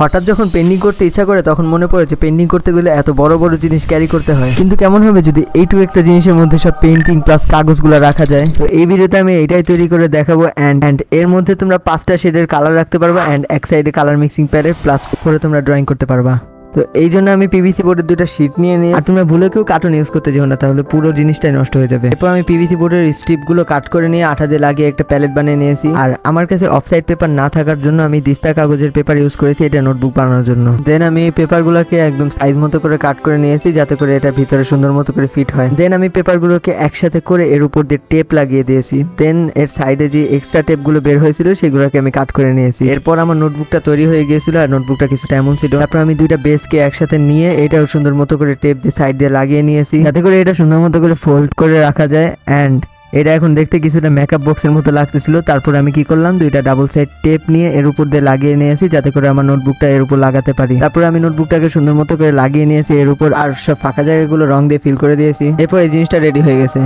হঠাৎ যখন পেন্টিং করতে ইচ্ছা করে তখন মনে পড়ে যে পেন্টিং করতে গেলে এত বড় বড় জিনিস ক্যারি করতে হয়, কিন্তু কেমন হবে যদি এইটুকু একটা জিনিসের মধ্যে সব পেন্টিং প্লাস কাগজগুলো রাখা যায়। তো এই ভিডিওতে আমি এটাই তৈরি করে দেখাবো। অ্যান্ড এর মধ্যে তোমরা 5টা শেডের কালার রাখতে পারবা অ্যান্ড এক সাইডে কালার মিক্সিং প্যাডের প্লাস করে তোমরা ড্রয়িং করতে পারবা। তো এই জন্য আমি পিভিসি বোর্ডের 2টা শীট নিয়ে নিই। আর তোমরা ভুলে কেউ কার্টুন ইউজ করতে যাও না, তাহলে পুরো জিনিসটাই নষ্ট হয়ে যাবে। এরপর আমি পিভিসি বোর্ডের স্ট্রিপগুলো কাট করে নিয়ে আঠা দিয়ে লাগিয়ে একটা প্যালেট বানিয়ে নিয়েছি। আর আমার কাছে অফসাইড পেপার না থাকার জন্য আমি দিস্তা কাগজের পেপার ইউজ করেছি এটা নোটবুক বানানোর জন্য। দেন আমি এই পেপারগুলোকে একদম সাইজ মতো করে কাট করে নিয়েছি যাতে করে এটা ভিতরে সুন্দর মতো করে ফিট হয়। দেন আমি পেপারগুলোকে একসাথে করে এর উপর দিয়ে টেপ লাগিয়ে দিয়েছি। দেন এর সাইডে যে এক্সট্রা টেপগুলো বের হয়েছিল সেগুলোকে আমি কাট করে নিয়েছি। এরপর আমার নোটবুকটা তৈরি হয়ে গিয়েছিল আর নোটবুকটা কিছুটা এমন ছিল। তারপর আমি 2টা বেসকে একসাথে নিয়ে এটাও সুন্দর মতো করে টেপ দিয়ে সাইড দিয়ে লাগিয়ে নিয়েছি যাতে করে এটা সুন্দর মতো করে ফোল্ড করে রাখা যায়। অ্যান্ড এটা এখন দেখতে কিছুটা মেকআপ বক্সের মতো লাগতেছিল। তারপর আমি কি করলাম, 2টা ডাবল সাইড টেপ নিয়ে এর উপর দিয়ে লাগিয়ে নিয়েছি যাতে করে আমার নোটবুকটা এর উপর লাগাতে পারি। তারপর আমি নোটবুকটাকে সুন্দর মতো করে লাগিয়ে নিয়েছি এর উপর, আর সব ফাঁকা জায়গাগুলো রং দিয়ে ফিল করে দিয়েছি। এরপর এই জিনিসটা রেডি হয়ে গেছে।